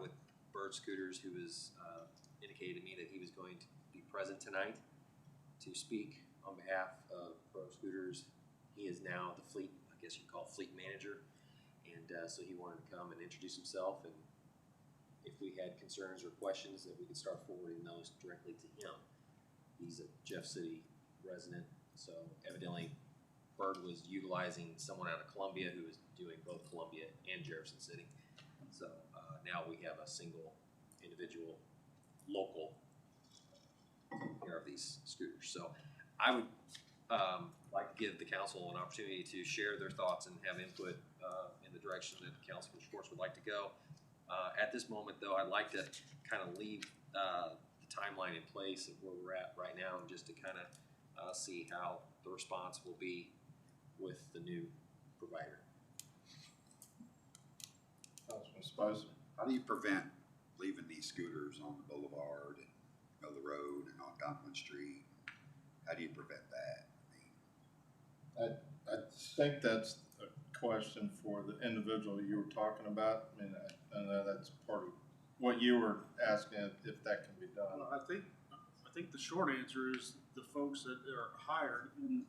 with Bird Scooters, who has indicated to me that he was going to be present tonight to speak on behalf of Bird Scooters. He is now the fleet, I guess you'd call fleet manager, and so he wanted to come and introduce himself, and if we had concerns or questions, that we could start forwarding those directly to him. He's a Jeff City resident, so evidently Bird was utilizing someone out of Columbia who was doing both Columbia and Jefferson City. So now we have a single individual local care of these scooters. So I would like to give the council an opportunity to share their thoughts and have input in the direction that the council, of course, would like to go. At this moment, though, I'd like to kind of leave the timeline in place of where we're at right now, and just to kind of see how the response will be with the new provider. How do you prevent leaving these scooters on the boulevard and middle of the road and on Dunklin Street? How do you prevent that? I think that's a question for the individual you were talking about. I mean, I know that's part of what you were asking, if that can be done. Well, I think the short answer is the folks that are hired in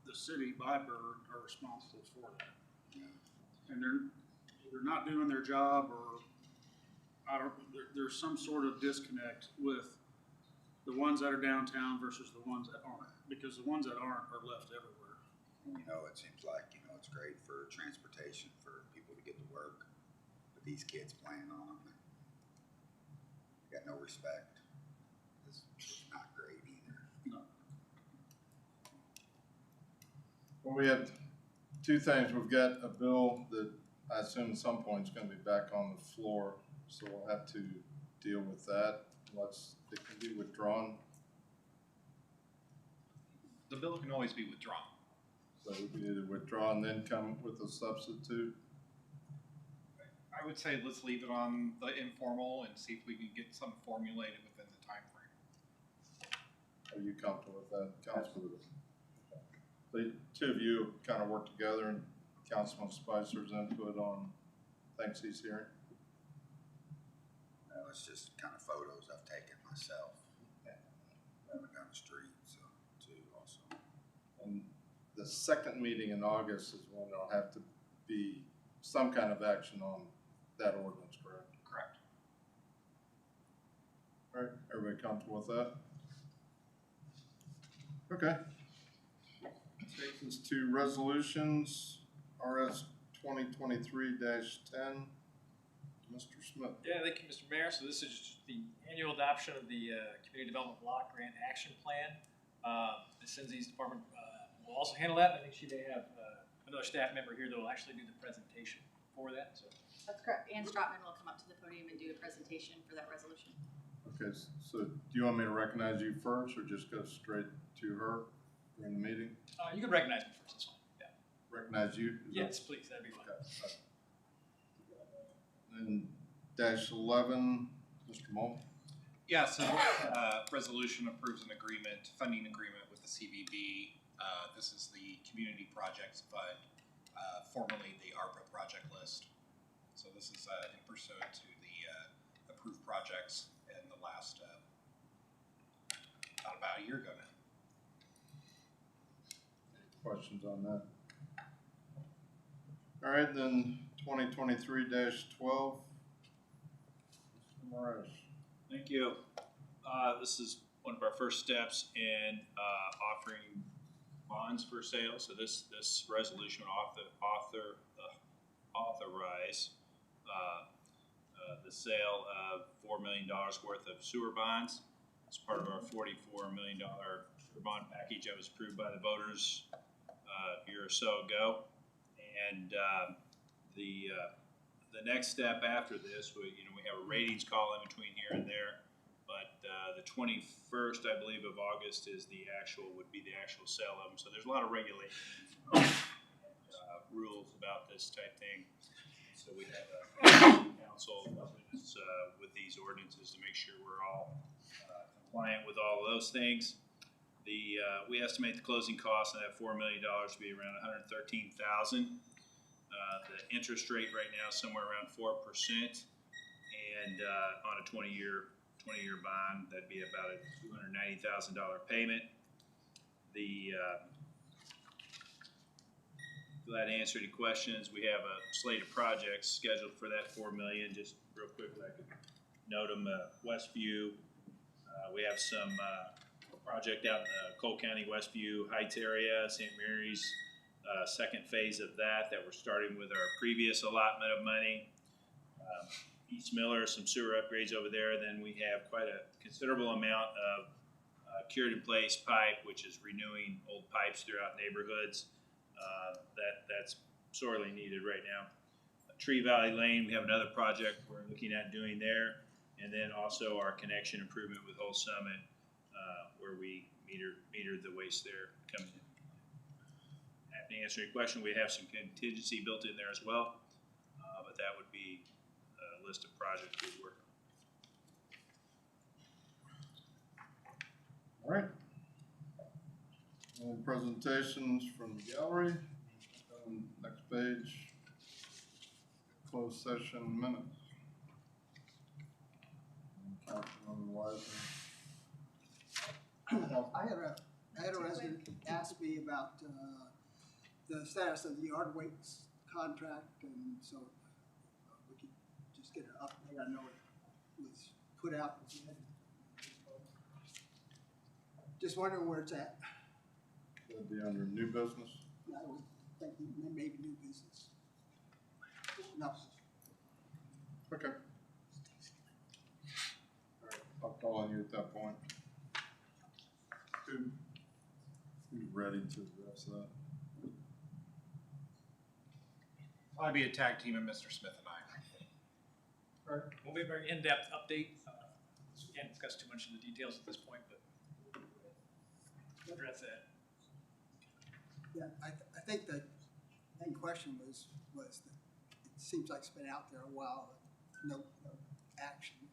the city by Bird are responsible for that. Yeah. And they're not doing their job, or there's some sort of disconnect with the ones that are downtown versus the ones that aren't, because the ones that aren't are left everywhere. You know, it seems like, you know, it's great for transportation for people to get to work, but these kids playing on them, they got no respect. It's not great either. No. Well, we have two things. We've got a bill that I assume at some point is going to be back on the floor, so we'll have to deal with that. It can be withdrawn. The bill can always be withdrawn. So we can either withdraw and then come with a substitute. I would say let's leave it on the informal and see if we can get something formulated within the time frame. Are you comfortable with that, Councilman? The two of you kind of work together, and Councilman Spicer's input on things he's hearing. No, it's just kind of photos I've taken myself. Driving down the street, so too also. And the second meeting in August is when there'll have to be some kind of action on that ordinance, correct? Correct. All right, everybody comfortable with that? Okay. Takes us to resolutions, RS 2023-10. Mr. Smith. Yeah, thank you, Mr. Mayor. So this is just the annual adoption of the Community Development Block Grant Action Plan. The Cindy's department will also handle that. I think she may have another staff member here that will actually do the presentation for that. So that's correct. Ann Stratman will come up to the podium and do a presentation for that resolution. Okay, so do you want me to recognize you first, or just go straight to her during the meeting? you can recognize me first. That's fine. Yeah. Recognize you? Yes, please. That'd be fine. Okay. And -11, Mr. Mull. Yeah, so resolution approves an agreement, funding agreement with the CVB. This is the Community Projects Fund, formerly the ARPA project list. So this is in pursuant to the approved projects in the last, about a year ago now. Any questions on that? All right, then 2023-12. Mr. Morales. Thank you. This is one of our first steps in offering bonds for sale. So this resolution authorize the sale of $4 million worth of sewer bonds. It's part of our $44 million sewer bond package that was approved by the voters a year or so ago. And the next step after this, we have a ratings call in between here and there, but the 21st, I believe, of August would be the actual sale of them. So there's a lot of regulations, rules about this type thing. So we have a council with these ordinances to make sure we're all compliant with all of those things. We estimate the closing cost of that $4 million to be around $113,000. The interest rate right now is somewhere around 4%, And on a 20-year bond, that'd be about a $290,000 payment. Glad to answer any questions. We have a slate of projects scheduled for that $4 million. Just real quickly, I could note them. Westview, we have some project out in the Cole County Westview Heights area, St. Mary's, second phase of that we're starting with our previous allotment of money. East Miller, some sewer upgrades over there. Then we have quite a considerable amount of cured in place pipe, which is renewing old pipes throughout neighborhoods. That's sorely needed right now. Tree Valley Lane, we have another project we're looking at doing there. And then also our connection improvement with Whole Summit, where we meter the waste there coming in. Happy to answer any question. We have some contingency built in there as well, but that would be a list of projects we work on. All right. Any presentations from the gallery? Next page, closed session minutes. Councilman Wiseman. I had a resident ask me about the status of the yard weights contract, and so we could just get an update. I know it was put out. Just wondering where it's at. That'd be under new business. I would think maybe new business. No. Okay. All right, I'll call on you at that point. Who's ready to address that? I'll be a tag team of Mr. Smith and I. We'll be a very in-depth update. We can't discuss too much of the details at this point, but we'll address that. Yeah, I think the main question was that it seems like it's been out there a while, no action.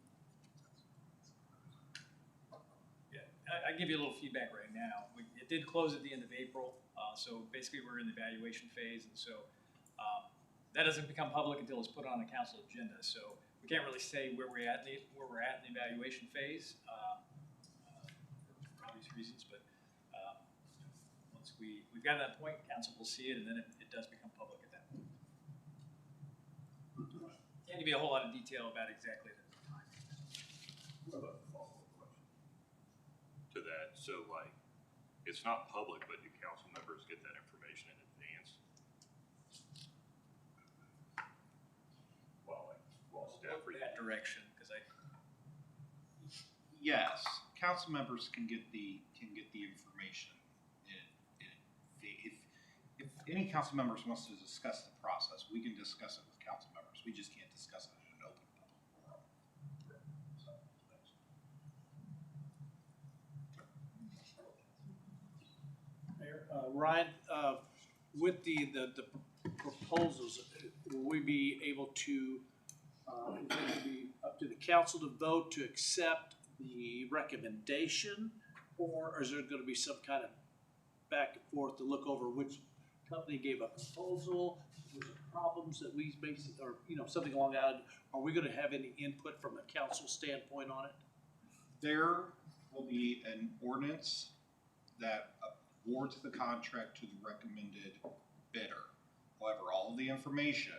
Yeah, I give you a little feedback right now. It did close at the end of April, so basically we're in the evaluation phase, and so that doesn't become public until it's put on a council agenda. So we can't really say where we're at in the evaluation phase for obvious reasons. But once we've got to that point, council will see it, and then it does become public at that point. Can't give you a whole lot of detail about exactly the time. What about a follow-up question to that? So, like, it's not public, but do council members get that information in advance? While staff For that direction, because Yes, council members can get the information. If any council members wants to discuss the process, we can discuss it with council members. We just can't discuss it in an open public forum. Mayor, Ryan, with the proposals, will we be able to, is it going to be up to the council to vote to accept the recommendation? Or is there going to be some kind of back and forth to look over which company gave a proposal? Was there problems that we basically, or, something along that? Are we going to have any input from a council standpoint on it? There will be an ordinance that awards the contract to the recommended bidder. However, all of the information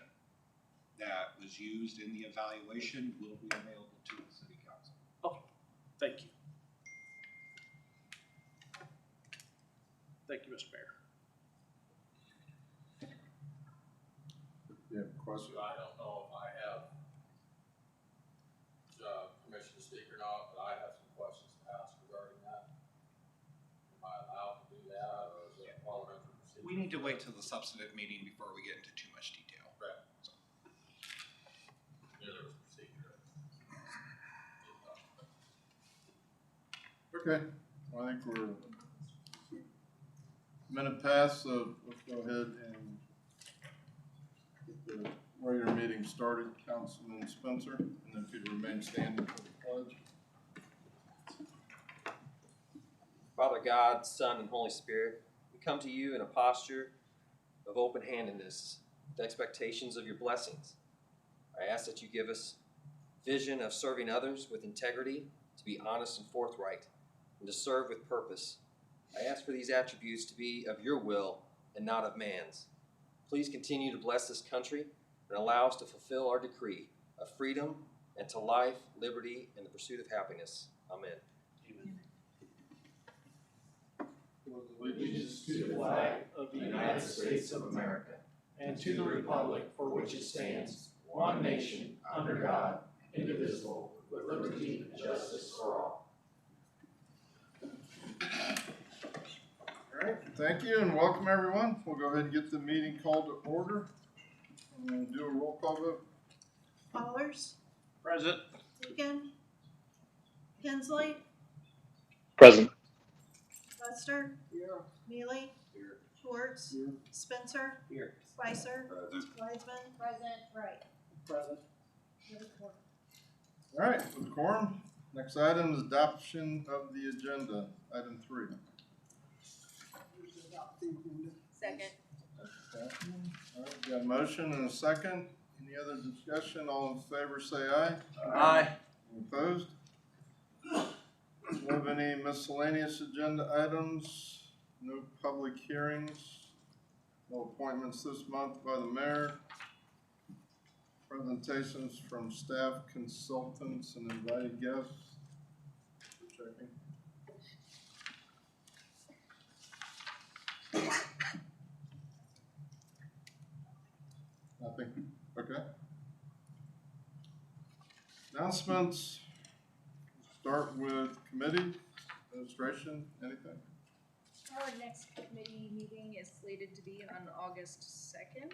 that was used in the evaluation will be available to the city council. Okay, thank you. Thank you, Mr. Mayor. You have a question? I don't know if I have permission to speak or not, but I have some questions to ask regarding that. Am I allowed to do that, or is it parliamentary procedure? We need to wait till the substantive meeting before we get into too much detail. Right. So, there's procedure. Okay, well, I think we're minute past, so let's go ahead and get the regular meeting started. Councilman Spencer, and then if you'd remain standing for the pledge. Father God, Son, and Holy Spirit, we come to you in a posture of open-handedness, with expectations of your blessings. I ask that you give us vision of serving others with integrity, to be honest and forthright, and to serve with purpose. I ask for these attributes to be of your will and not of man's. Please continue to bless this country and allow us to fulfill our decree of freedom and to life, liberty, and the pursuit of happiness. Amen. Allegiance to the flag of the United States of America and to the republic for which it stands, one nation, under God, indivisible, with liberty and justice for all. All right, thank you and welcome everyone. We'll go ahead and get the meeting called to order. And we'll do a roll call vote. Fowlers, Present. Deacon, Hensley, Present. Lester, Yeah. Neely, Here. Schwartz, Here. Spencer, Here. Spicer, Present. Wiseman, President, Wright. Present. All right, with quorum, next item is adoption of the agenda, item 3. Second. All right, got a motion and a second. Any other discussion? All in favor say aye. Aye. Any opposed? Do we have any miscellaneous agenda items? No public hearings? No appointments this month by the mayor? Presentations from staff, consultants, and invited guests? Checking. Nothing? Okay. Announcements. Start with committee, administration, anything? Our next committee meeting is slated to be on August 2nd.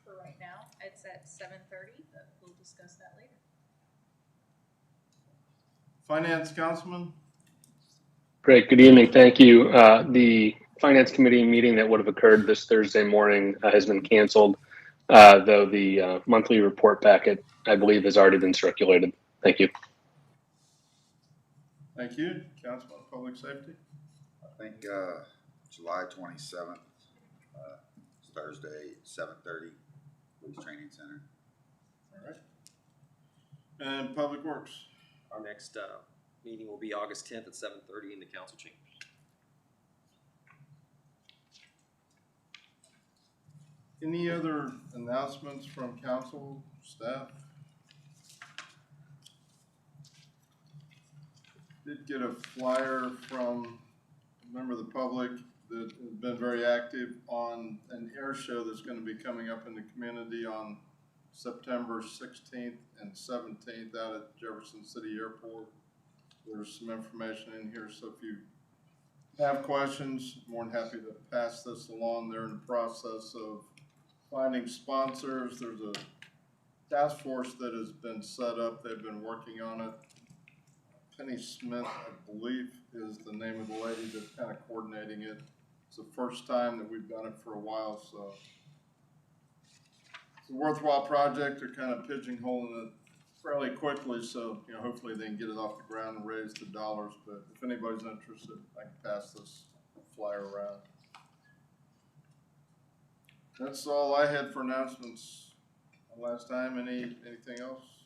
For right now, it's at 7:30, but we'll discuss that later. Finance councilman? Great, good evening, thank you. The Finance Committee meeting that would have occurred this Thursday morning has been canceled, though the monthly report packet, I believe, has already been circulated. Thank you. Thank you. Councilman, public safety? I think, July 27th, it's Thursday, 7:30, Police Training Center. All right. And public works? Our next meeting will be August 10th at 7:30 in the council chambers. Any other announcements from council, staff? Did get a flyer from a member of the public that has been very active on an air show that's going to be coming up in the community on September 16th and 17th out at Jefferson City Airport. There's some information in here, so if you have questions, more than happy to pass this along. They're in the process of finding sponsors. There's a task force that has been set up. They've been working on it. Penny Smith, I believe, is the name of the lady that's kind of coordinating it. It's the first time that we've done it for a while, so it's a worthwhile project. They're kind of pigeonholing it fairly quickly, so hopefully they can get it off the ground and raise the dollars. But if anybody's interested, I can pass this flyer around. That's all I had for announcements last time. Anything else?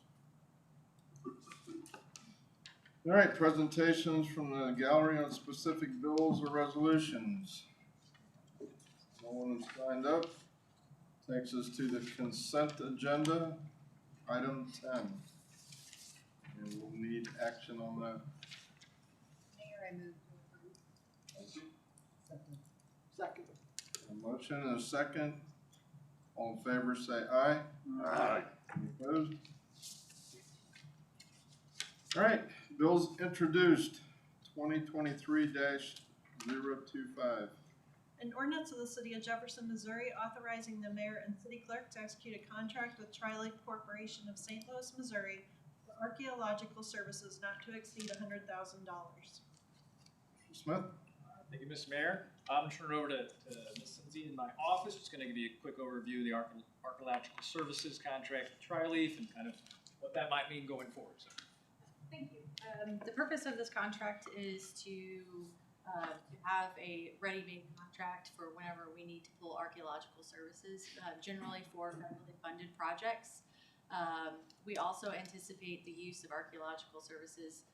All right, presentations from the gallery on specific bills or resolutions. No one has signed up. Takes us to the consent agenda, item 10. And we'll need action on that. Mayor, I move to approve. Second. A motion and a second. All in favor say aye. Aye. Any opposed? All right, bills introduced, 2023-025. An ordinance of the City of Jefferson, Missouri, authorizing the mayor and city clerk to execute a contract with Tri-Lake Corporation of St. Louis, Missouri for archaeological services not to exceed $100,000. Mr. Smith? Thank you, Mr. Mayor. I'm going to turn it over to Ms. Lindsay in my office. Just going to give you a quick overview of the archaeological services contract with Tri-Leaf and kind of what that might mean going forward. So. Thank you. The purpose of this contract is to have a ready-made contract for whenever we need to pull archaeological services, generally for federally funded projects. We also anticipate the use of archaeological services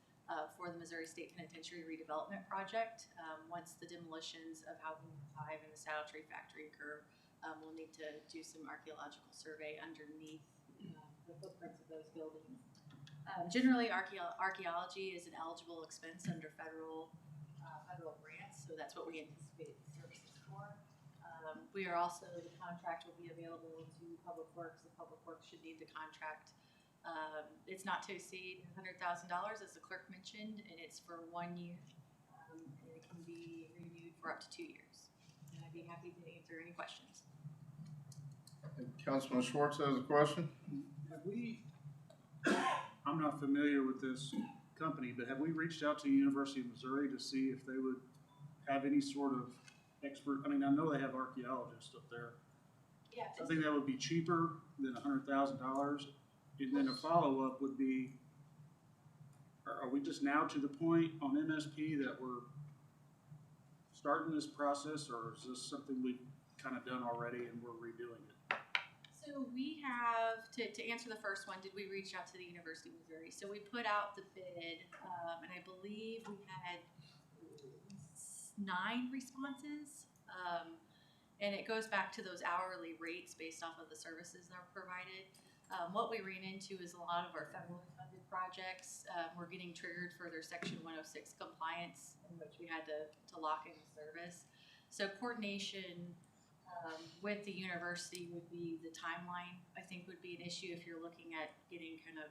for the Missouri State Penitentiary redevelopment project. Once the demolitions of Housing 5 and the Saddle Tree Factory occur, we'll need to do some archaeological survey underneath the footprints of those buildings. Generally, archaeology is an eligible expense under federal grants, so that's what we anticipate the services for. We are also, the contract will be available to Public Works. The Public Works should need the contract. It's not to exceed $100,000, as the clerk mentioned, and it's for 1 year. And it can be renewed for up to 2 years. And I'd be happy to answer any questions. Councilman Schwartz has a question. Have we, I'm not familiar with this company, but have we reached out to the University of Missouri to see if they would have any sort of expert, I mean, I know they have archaeologists up there. Yeah. I think that would be cheaper than $100,000. And then a follow-up would be, are we just now to the point on MSP that we're starting this process, or is this something we've kind of done already and we're redoing it? So we have, to answer the first one, did we reach out to the University of Missouri? So we put out the bid, and I believe we had 9 responses. And it goes back to those hourly rates based off of the services that are provided. What we ran into is a lot of our federally funded projects were getting triggered for their Section 106 compliance, in which we had to lock in the service. So coordination with the university would be the timeline, I think, would be an issue if you're looking at getting kind of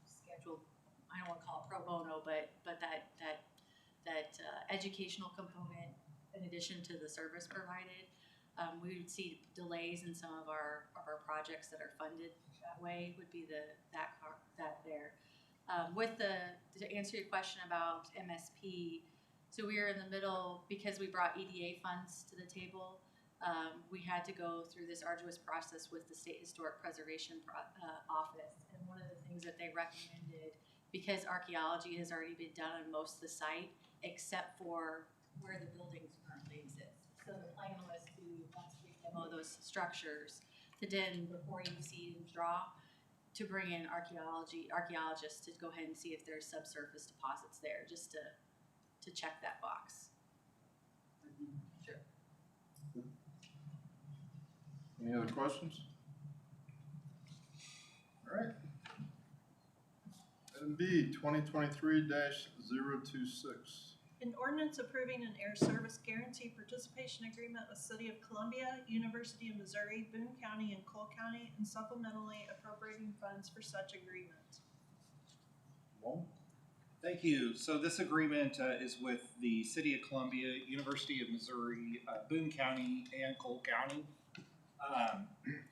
scheduled, I don't want to call it pro bono, but that educational component in addition to the service provided. We would see delays in some of our projects that are funded that way would be that there. To answer your question about MSP, so we are in the middle, because we brought EDA funds to the table, we had to go through this arduous process with the State Historic Preservation Office. And one of the things that they recommended, because archaeology has already been done on most of the site, except for where the buildings currently exist. So the plan was to, once we demo those structures, to then, before you see and draw, to bring in archaeologists to go ahead and see if there's subsurface deposits there, just to check that box. Sure. Any other questions? All right. Item B, 2023-026. An ordinance approving an air service guarantee participation agreement with City of Columbia, University of Missouri, Boone County, and Cole County, and supplementally appropriating funds for such agreement. Thank you. So this agreement is with the City of Columbia, University of Missouri, Boone County, and Cole County.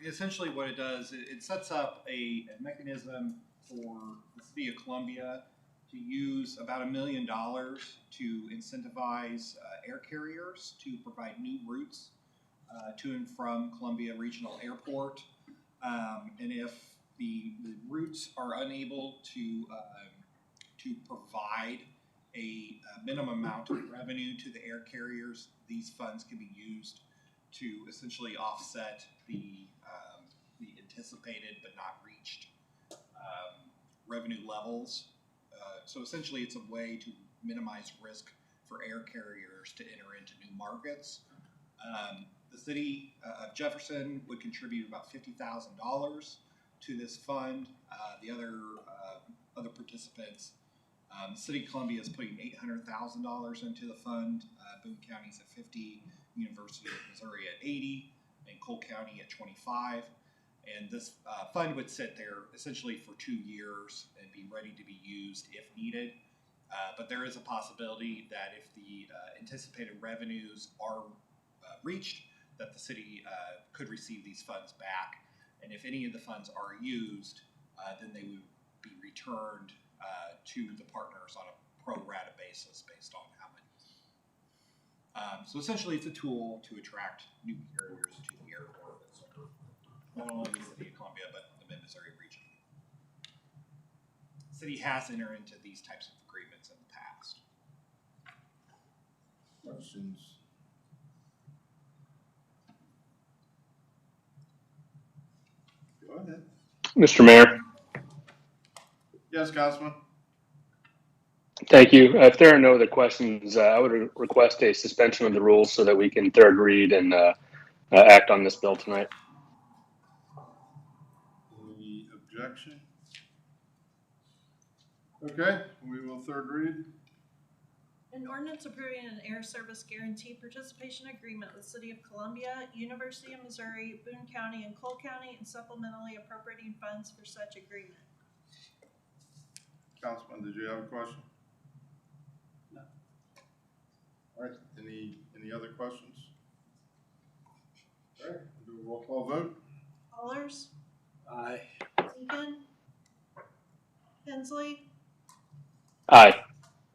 Essentially what it does, it sets up a mechanism for the City of Columbia to use about $1 million to incentivize air carriers to provide new routes to and from Columbia Regional Airport. And if the routes are unable to provide a minimum amount of revenue to the air carriers, these funds can be used to essentially offset the anticipated but not reached revenue levels. So essentially it's a way to minimize risk for air carriers to enter into new markets. The city of Jefferson would contribute about $50,000 to this fund. The other participants, City of Columbia is putting $800,000 into the fund. Boone County's at $50,000, University of Missouri at $80,000, and Cole County at $25,000. And this fund would sit there essentially for 2 years and be ready to be used if needed. But there is a possibility that if the anticipated revenues are reached, that the city could receive these funds back. And if any of the funds are used, then they would be returned to the partners on a pro rata basis based on how many. So essentially it's a tool to attract new carriers to the airport that serve not only the City of Columbia, but the Mid-Missouri region. The city has entered into these types of agreements in the past. Questions? Go ahead. Mr. Mayor, Yes, Councilman? thank you. If there are no other questions, I would request a suspension of the rules so that we can third read and act on this bill tonight. Any objection? Okay, we will third read. An ordinance approving an air service guarantee participation agreement with City of Columbia, University of Missouri, Boone County, and Cole County, and supplementally appropriating funds for such agreement. Councilman, did you have a question? No. All right, any other questions? All right, we'll do a roll call vote. Allers, Aye. Deacon, Hensley, Aye.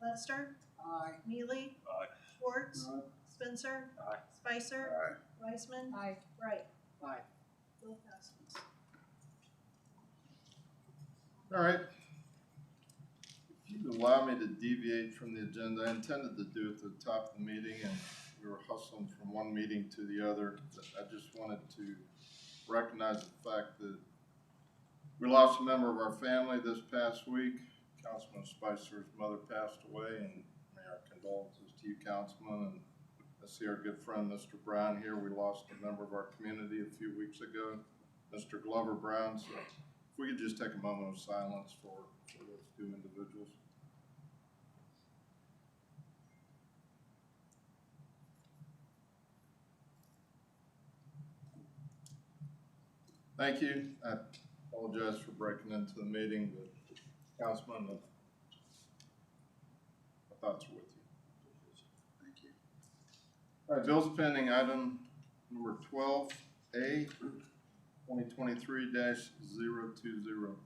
Lester, Aye. Neely, Aye. Schwartz, Spencer, Aye. Spicer, Aye. Weisman, Aye. Wright. Aye. Bill passes. All right. If you'd allow me to deviate from the agenda, I intended to do it at the top of the meeting, and we were hustling from one meeting to the other. But I just wanted to recognize the fact that we lost a member of our family this past week. Councilman Spicer's mother passed away, and our condolences to you, Councilman. And I see our good friend, Mr. Brown here. We lost a member of our community a few weeks ago, Mr. Glover Brown. So if we could just take a moment of silence for those two individuals. Thank you. I apologize for breaking into the meeting, but Councilman, my thoughts are with you. Thank you. All right, bills pending, item number 12A, 2023-020.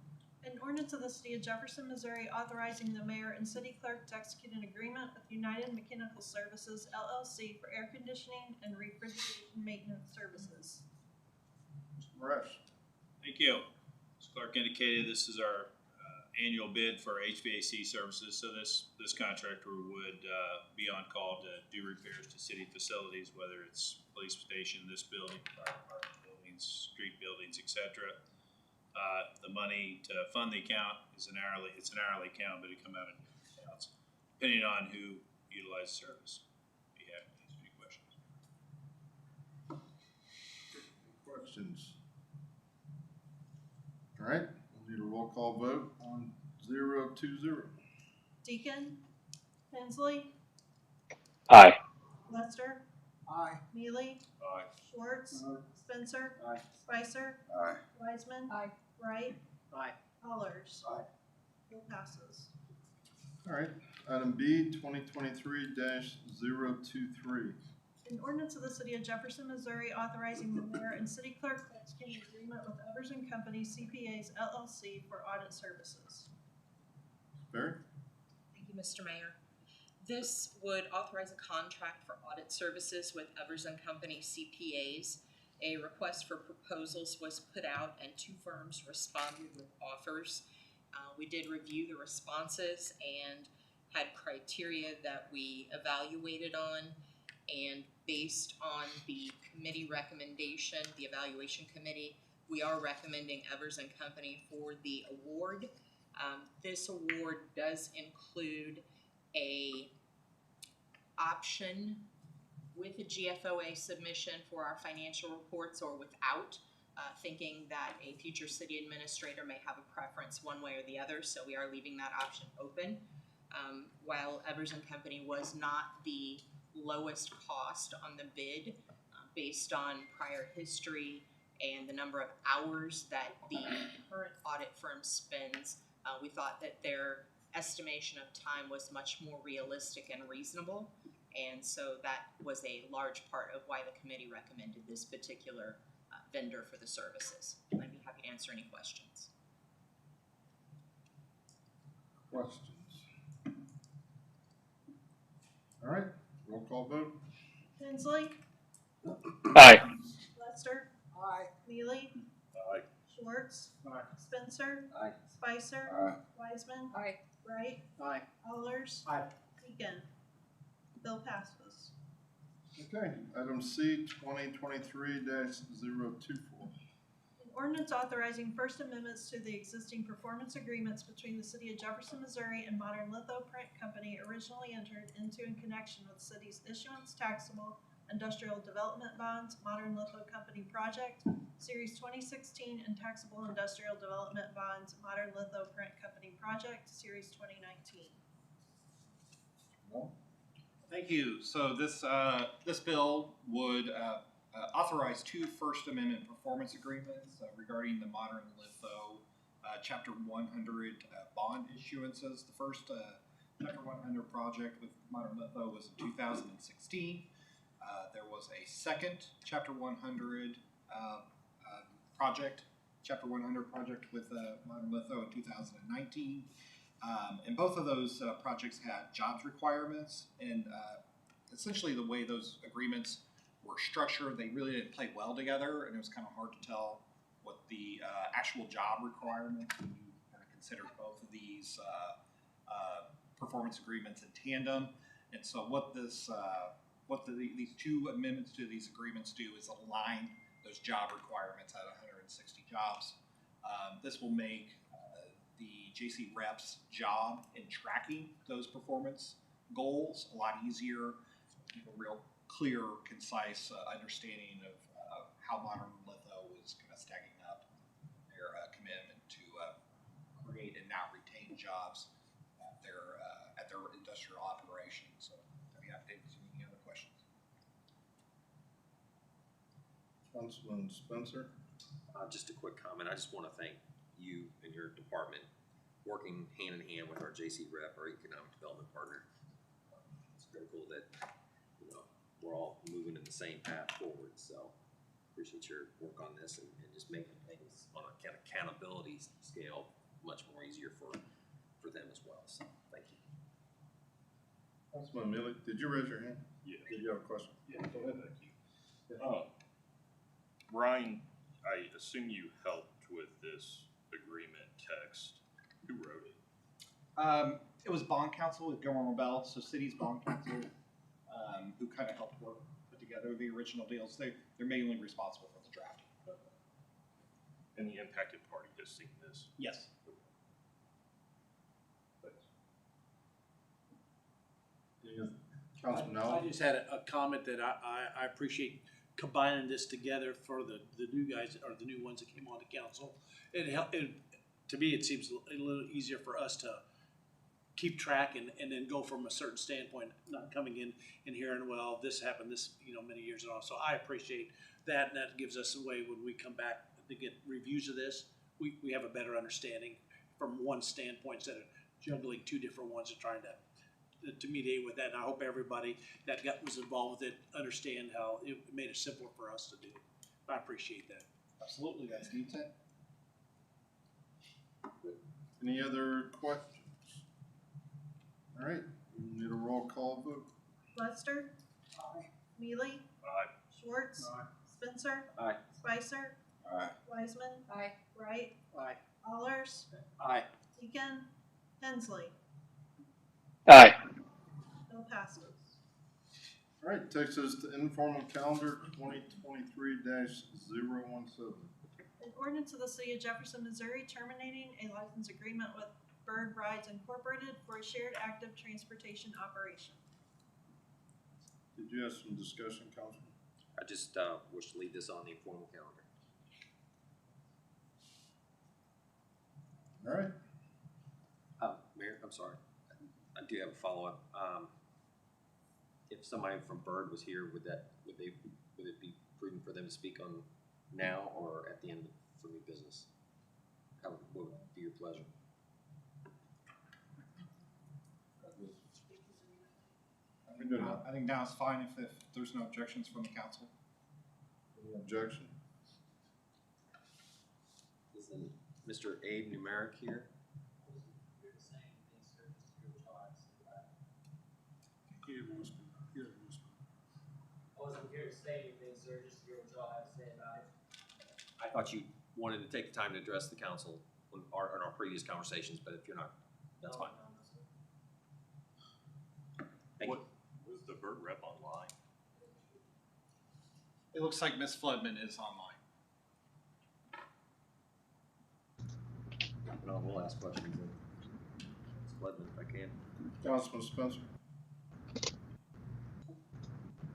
An ordinance of the City of Jefferson, Missouri, authorizing the mayor and city clerk to execute an agreement with United Mechanical Services LLC for air conditioning and refrigeration maintenance services. Mr. Moresh. Thank you. As Clark indicated, this is our annual bid for HVAC services. So this contractor would be on call to do repairs to city facilities, whether it's police station, this building, fire department buildings, street buildings, etc. The money to fund the account is an hourly account, but it come out of different accounts depending on who utilizes service. If you have any questions. Questions? All right, we'll need a roll call vote on 020. Deacon, Hensley, Aye. Lester, Aye. Neely, Aye. Schwartz, Spencer, Aye. Spicer, Aye. Weisman, Aye. Wright, Aye. Allers. Aye. Bill passes. All right, item B, 2023-023. An ordinance of the City of Jefferson, Missouri, authorizing the mayor and city clerk to execute an agreement with Evers and Company CPAs LLC for audit services. Barry? Thank you, Mr. Mayor. This would authorize a contract for audit services with Evers and Company CPAs. A request for proposals was put out and 2 firms responded with offers. We did review the responses and had criteria that we evaluated on, and based on the committee recommendation, the evaluation committee, we are recommending Evers and Company for the award. This award does include a option with a GFOA submission for our financial reports or without, thinking that a future city administrator may have a preference one way or the other, so we are leaving that option open. While Evers and Company was not the lowest cost on the bid, based on prior history and the number of hours that the current audit firm spends, we thought that their estimation of time was much more realistic and reasonable, and so that was a large part of why the committee recommended this particular vendor for the services. I'd be happy to answer any questions. Questions? All right, roll call vote. Hensley, Aye. Lester, Aye. Neely, Aye. Schwartz, Spencer, Aye. Spicer, Aye. Weisman, Aye. Wright, Aye. Allers, Aye. Deacon. Bill passes. Okay, item C, 2023-024. An ordinance authorizing first amendments to the existing performance agreements between the city of Jefferson, Missouri and Modern Litho Print Company originally entered into in connection with the city's issuance taxable industrial development bonds, Modern Litho Company project, Series 2016, and taxable industrial development bonds, Modern Litho Print Company project, Series 2019. Thank you. So this bill would authorize two First Amendment performance agreements regarding the Modern Litho Chapter 100 bond issuances. The first Chapter 100 project with Modern Litho was in 2016. There was a second Chapter 100 Chapter 100 project with Modern Litho in 2019. And both of those projects had jobs requirements, and essentially the way those agreements were structured, they really didn't play well together, and it was kind of hard to tell what the actual job requirements when you kind of considered both of these performance agreements in tandem. And so what these two amendments to these agreements do is align those job requirements at 160 jobs. This will make the JC Rep's job in tracking those performance goals a lot easier, a real clear, concise understanding of how Modern Litho is kind of stacking up their commitment to create and now retain jobs at their industrial operations. So I'd be happy to answer any other questions. Councilman Spencer? Just a quick comment. I just want to thank you and your department working hand in hand with our JC Rep, our economic development partner. It's critical that, you know, we're all moving in the same path forward. So appreciate your work on this and just making things on a kind of accountability scale much more easier for them as well. So thank you. Councilman Mealy, did you raise your hand? Yeah. Did you have a question? Yeah, go ahead. Thank you. Ryan, I assume you helped with this agreement text. Who wrote it? It was bond counsel with Gilmore Bell, so city's bond counsel, who kind of helped put together the original deals. They're mainly responsible for the drafting. And the impacted party has seen this? Yes. Councilman I Allen? just had a comment that I appreciate combining this together for the new guys, or the new ones that came on to council. To me, it seems a little easier for us to keep track and then go from a certain standpoint, not coming in and hearing, well, this happened many years ago. So I appreciate that, and that gives us a way when we come back to get reviews of this, we have a better understanding from one standpoint instead of juggling two different ones and trying to mediate with that. And I hope everybody that was involved with it understand how it made it simpler for us to do. I appreciate that. Absolutely, guys. Need that? Any other questions? All right, we need a roll call vote. Lester? Aye. Mealy? Aye. Schwartz? Aye. Spencer? Aye. Spicer? Aye. Wiseman? Aye. Wright? Aye. Allers? Aye. Deacon? Hensley? Aye. Bill passes. All right, takes us to informal calendar 2023-017. An ordinance of the city of Jefferson, Missouri terminating a license agreement with Bird Rides Incorporated for a shared active transportation operation. Did you have some discussion, Councilman? I just wish to leave this on the informal calendar. All right. Mayor, I'm sorry. I do have a follow-up. If somebody from Bird was here, would it be prudent for them to speak on now or at the end for new business? What would be your pleasure? I think now is fine if there's no objections from the council. Any objection? Is Mr. Abe Numeric here? I wasn't here to say anything, sir, just to hear what y'all have to say about it. I thought you wanted to take the time to address the council in our previous conversations, but if you're not, that's fine. Thank you. Was the Bird Rep online? It looks like Ms. Floodman is online. No, we'll ask questions. Floodman, if I can. Councilman Spencer?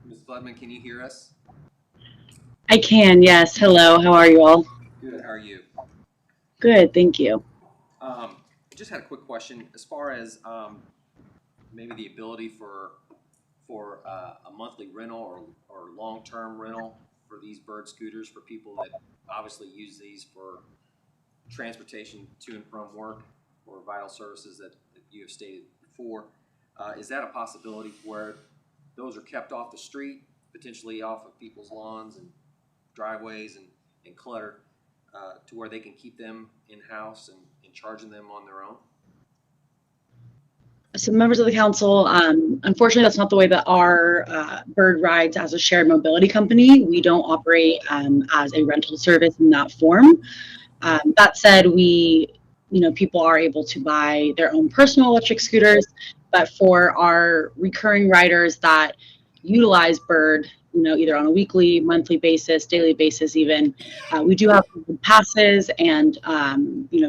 Ms. Floodman, can you hear us? I can, yes. Hello, how are you all? Good, how are you? Good, thank you. Just had a quick question as far as maybe the ability for a monthly rental or long-term rental for these bird scooters for people that obviously use these for transportation to and from work or vital services that you have stated before. Is that a possibility where those are kept off the street, potentially off of people's lawns and driveways and clutter, to where they can keep them in-house and charging them on their own? So members of the council, unfortunately, that's not the way that our bird rides as a shared mobility company. We don't operate as a rental service in that form. That said, people are able to buy their own personal electric scooters, but for our recurring riders that utilize bird, either on a weekly, monthly basis, daily basis even, we do have passes and,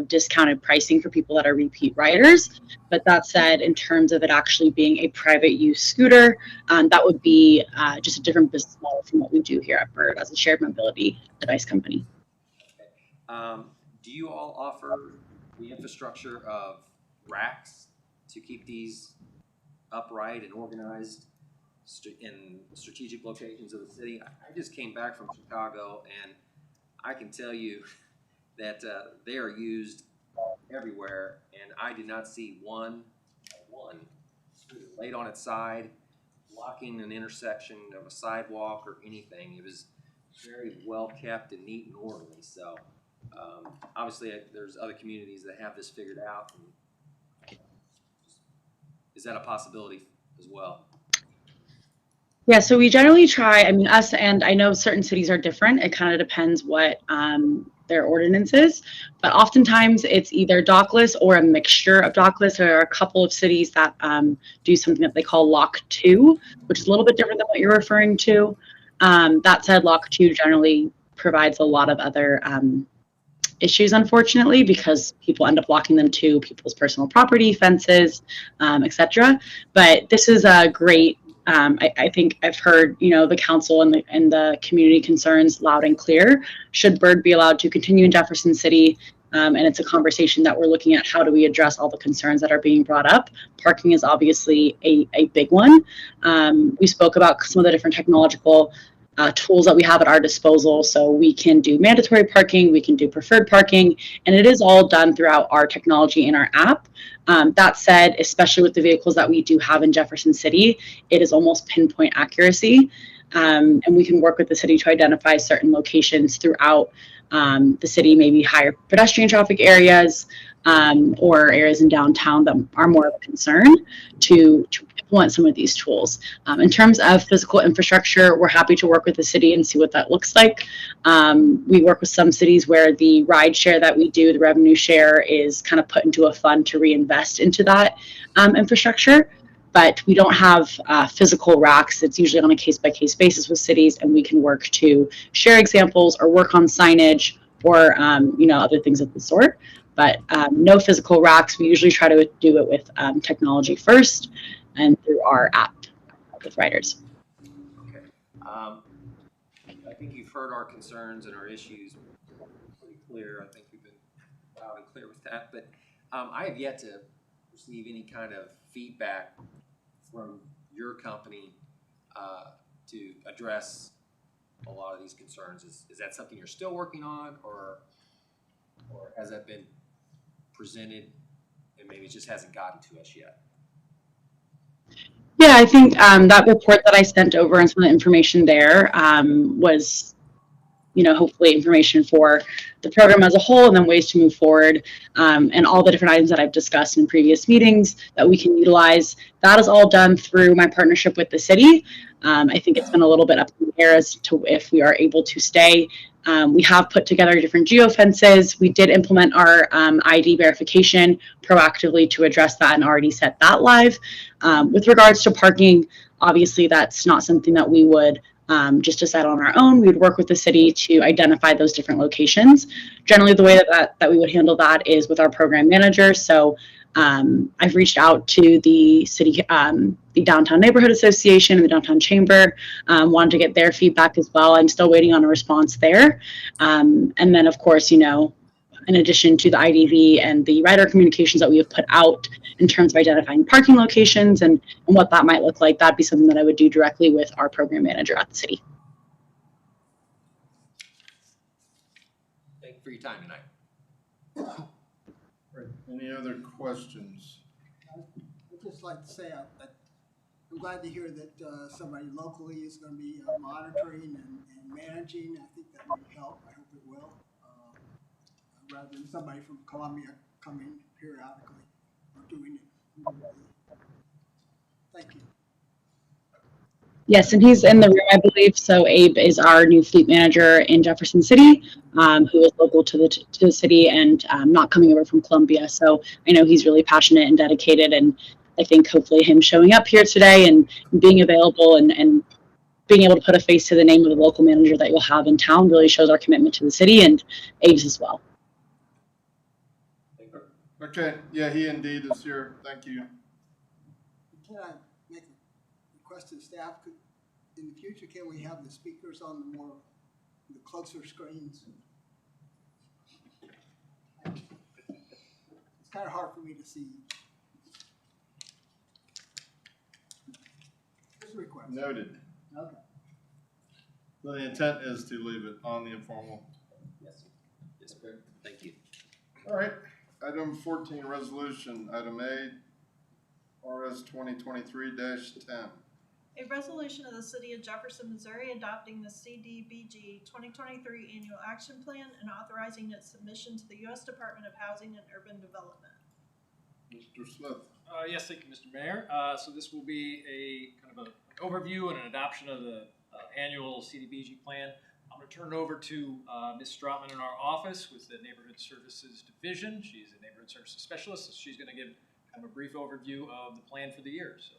discounted pricing for people that are repeat riders. But that said, in terms of it actually being a private use scooter, that would be just a different business model from what we do here at Bird as a shared mobility device company. Do you all offer the infrastructure of racks to keep these upright and organized in strategic locations of the city? I just came back from Chicago, and I can tell you that they are used everywhere, and I did not see one laid on its side, blocking an intersection of a sidewalk or anything. It was very well kept and neat and orderly. So obviously there's other communities that have this figured out. Is that a possibility as well? Yeah, so we generally try, us, and I know certain cities are different. It kind of depends what their ordinance is, but oftentimes it's either dockless or a mixture of dockless. There are a couple of cities that do something that they call Lock 2, which is a little bit different than what you're referring to. That said, Lock 2 generally provides a lot of other issues, unfortunately, because people end up locking them to people's personal property, fences, etc. But this is a great, I think I've heard, the council and the community concerns loud and clear. Should Bird be allowed to continue in Jefferson City? And it's a conversation that we're looking at. How do we address all the concerns that are being brought up? Parking is obviously a big one. We spoke about some of the different technological tools that we have at our disposal. So we can do mandatory parking, we can do preferred parking, and it is all done throughout our technology in our app. That said, especially with the vehicles that we do have in Jefferson City, it is almost pinpoint accuracy. And we can work with the city to identify certain locations throughout the city, maybe higher pedestrian traffic areas, or areas in downtown that are more of a concern to implement some of these tools. In terms of physical infrastructure, we're happy to work with the city and see what that looks like. We work with some cities where the ride share that we do, the revenue share, is kind of put into a fund to reinvest into that infrastructure. But we don't have physical racks. It's usually on a case-by-case basis with cities, and we can work to share examples or work on signage or other things of the sort. But no physical racks. We usually try to do it with technology first and through our app with riders. Okay. I think you've heard our concerns and our issues pretty clear. I think we've been loud and clear with that. But I have yet to receive any kind of feedback from your company to address a lot of these concerns. Is that something you're still working on, or has that been presented and maybe it just hasn't gotten to us yet? Yeah, I think that report that I sent over and some of the information there was, hopefully information for the program as a whole, and then ways to move forward, and all the different items that I've discussed in previous meetings that we can utilize. That is all done through my partnership with the city. I think it's been a little bit up in the air as to if we are able to stay. We have put together different geofences. We did implement our ID verification proactively to address that and already set that live. With regards to parking, obviously that's not something that we would just decide on our own. We would work with the city to identify those different locations. Generally, the way that we would handle that is with our program manager. So I've reached out to the city, the Downtown Neighborhood Association and the Downtown Chamber, wanted to get their feedback as well. I'm still waiting on a response there. And then, of course, in addition to the IDV and the rider communications that we have put out in terms of identifying parking locations and what that might look like, that'd be something that I would do directly with our program manager at the city. Thank you for your time tonight. Any other questions? I'd just like to say I'm glad to hear that somebody locally is going to be monitoring and managing. I think that would help. I hope it will. Rather than somebody from Columbia coming periodically or doing it. Thank you. Yes, and he's in the room, I believe. So Abe is our new fleet manager in Jefferson City, who is local to the city and not coming over from Columbia. So I know he's really passionate and dedicated, and I think hopefully him showing up here today and being available and being able to put a face to the name of the local manager that you'll have in town really shows our commitment to the city and Abe's as well. Okay, yeah, he indeed is here. Thank you. Can I make a request to the staff? In the future, can we have the speakers on the closer screens? It's kind of hard for me to see. Just a request. Noted. Okay. So the intent is to leave it on the informal. Yes. Yes, sir. Thank you. All right. Item 14, resolution. Item A, RS 2023-10. A resolution of the City of Jefferson, Missouri adopting the CDBG 2023 Annual Action Plan and authorizing its submission to the U.S. Department of Housing and Urban Development. Mr. Smith. Yes, thank you, Mr. Mayor. So this will be a kind of an overview and an adoption of the annual CDBG plan. I'm going to turn it over to Ms. Stratman in our office with the Neighborhood Services Division. She's a Neighborhood Services Specialist, so she's going to give kind of a brief overview of the plan for the year. So.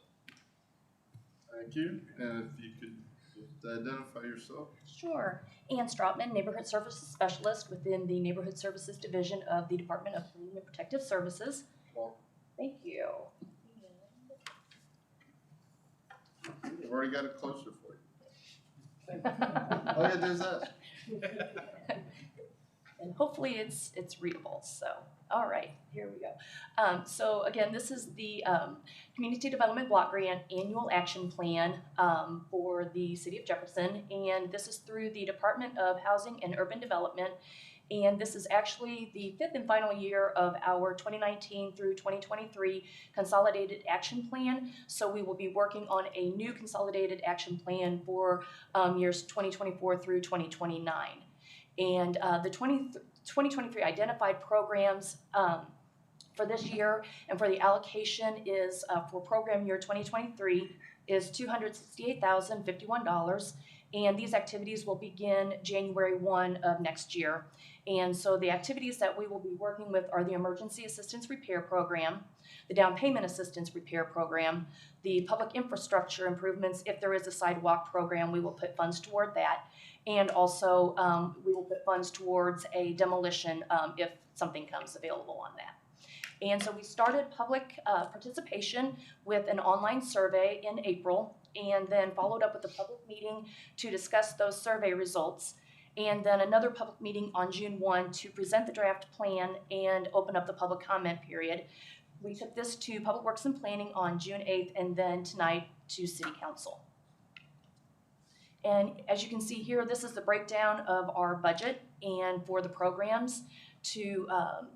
Thank you. And if you could just identify yourself. Sure. Ann Stratman, Neighborhood Services Specialist within the Neighborhood Services Division of the Department of Homeland and Protective Services. Well, thank you. We've already got it closer for you. All you gotta do is ask. And hopefully it's readable. So, all right, here we go. So again, this is the Community Development Block Grant Annual Action Plan for the City of Jefferson, and this is through the Department of Housing and Urban Development. And this is actually the 5th and final year of our 2019 through 2023 Consolidated Action Plan. So we will be working on a new Consolidated Action Plan for years 2024 through 2029. And the 2023 identified programs for this year and for the allocation is for program year 2023 is $268,051. And these activities will begin January 1 of next year. And so the activities that we will be working with are the Emergency Assistance Repair Program, the Down Payment Assistance Repair Program, the Public Infrastructure Improvements. If there is a sidewalk program, we will put funds toward that. And also we will put funds towards a demolition if something comes available on that. And so we started public participation with an online survey in April, and then followed up with a public meeting to discuss those survey results, and then another public meeting on June 1 to present the draft plan and open up the public comment period. We took this to Public Works and Planning on June 8th, and then tonight to City Council. And as you can see here, this is the breakdown of our budget and for the programs to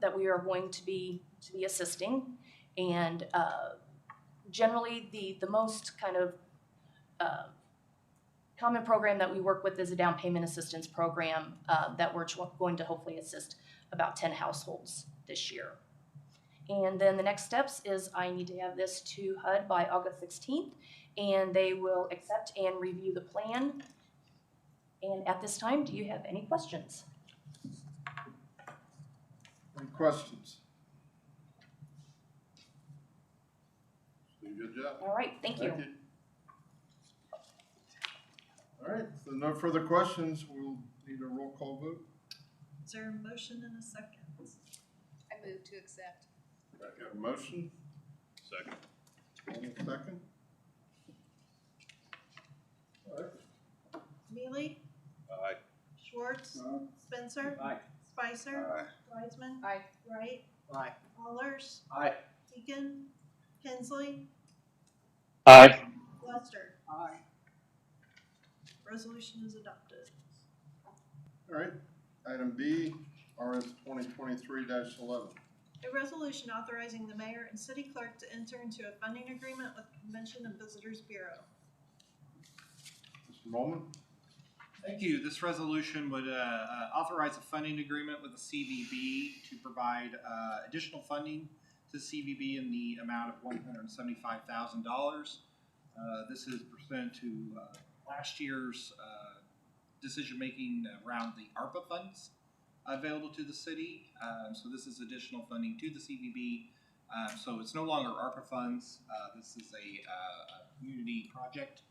that we are going to be assisting. And generally the most kind of common program that we work with is a down payment assistance program that we're going to hopefully assist about 10 households this year. And then the next steps is I need to have this to HUD by August 16th, and they will accept and review the plan. And at this time, do you have any questions? Any questions? Good job. All right, thank you. All right, if there are no further questions, we'll need a roll call vote. Is there a motion and a second? I move to accept. I got a motion, Second. and a second. All right. Mealy, Aye. Schwartz, Spencer, Aye. Spicer, Aye. Wiseman, Aye. Wright, Aye. Allers, Aye. Deacon, Hensley, Aye. Lester. Aye. Resolution is adopted. All right, item B, RS 2023-11. A resolution authorizing the mayor and city clerk to enter into a funding agreement with the Convention and Visitors Bureau. Mr. Molman? Thank you. This resolution would authorize a funding agreement with the CVB to provide additional funding to CVB in the amount of $175,000. This is pursuant to last year's decision-making around the ARPA funds available to the city. So this is additional funding to the CVB. So it's no longer ARPA funds. This is a community project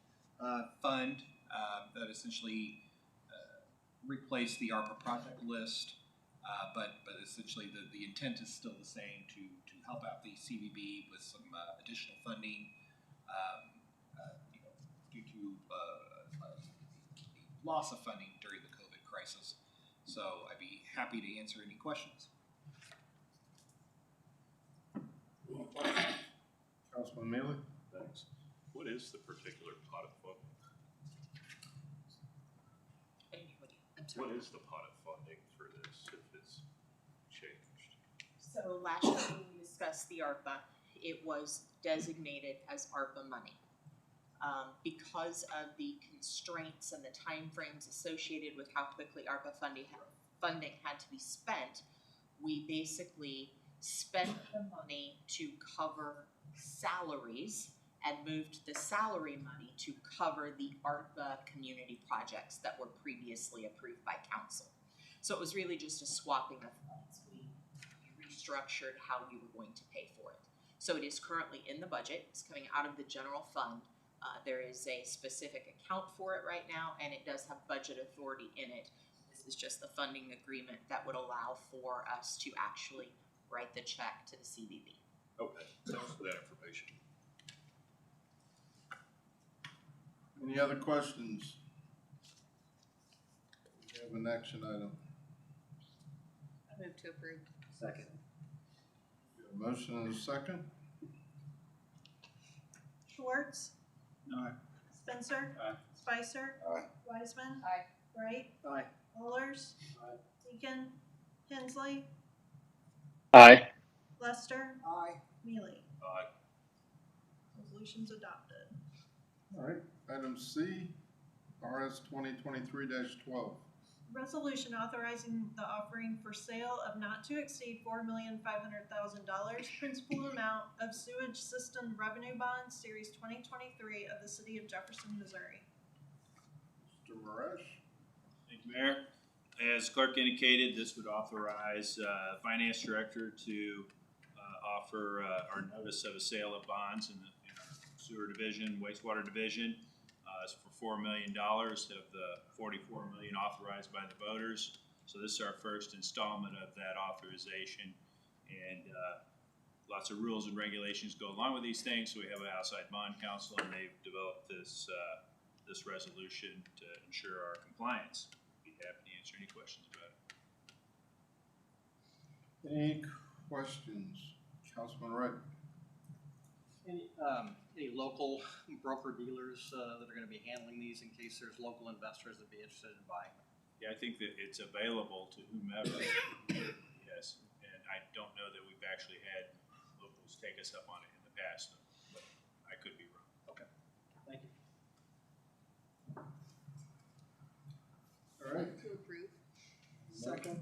fund that essentially replaced the ARPA project list. But essentially the intent is still the same to help out the CVB with some additional funding due to loss of funding during the COVID crisis. So I'd be happy to answer any questions. Councilman Mealy? Thanks. What is the particular pot of funding? I'm sorry. What is the pot of funding for this if it's changed? So last year when we discussed the ARPA, it was designated as ARPA money. Because of the constraints and the timeframes associated with how quickly ARPA funding had to be spent, we basically spent the money to cover salaries and moved the salary money to cover the ARPA community projects that were previously approved by council. So it was really just a swapping of funds. We restructured how we were going to pay for it. So it is currently in the budget. It's coming out of the general fund. There is a specific account for it right now, and it does have budget authority in it. This is just the funding agreement that would allow for us to actually write the check to the CVB. Okay, thanks for that information. Any other questions? We have an action item. I move to approve. Second. We have a motion and a second. Schwartz, Aye. Spencer, Aye. Spicer, Aye. Wiseman, Aye. Wright, Aye. Allers, Aye. Deacon, Hensley, Aye. Lester, Aye. Mealy. Aye. Resolution's adopted. All right, item C, RS 2023-12. Resolution authorizing the offering for sale of not to exceed $4,500,000 principal amount of sewage system revenue bonds, Series 2023 of the City of Jefferson, Missouri. Mr. Marash? Thank you, Mayor. As clerk indicated, this would authorize finance director to offer our notice of a sale of bonds in our sewer division, wastewater division. It's for $4 million of the $44 million authorized by the voters. So this is our first installment of that authorization, and lots of rules and regulations go along with these things. So we have an outside bond counsel, and they've developed this this resolution to ensure our compliance. Be happy to answer any questions about it. Any questions? Councilman Wright? Any local broker-dealers that are going to be handling these in case there's local investors that be interested in buying them? Yeah, I think that it's available to whomever. Yes, and I don't know that we've actually had locals take us up on it in the past, but I could be wrong. Okay, thank you. All right. To approve. Second.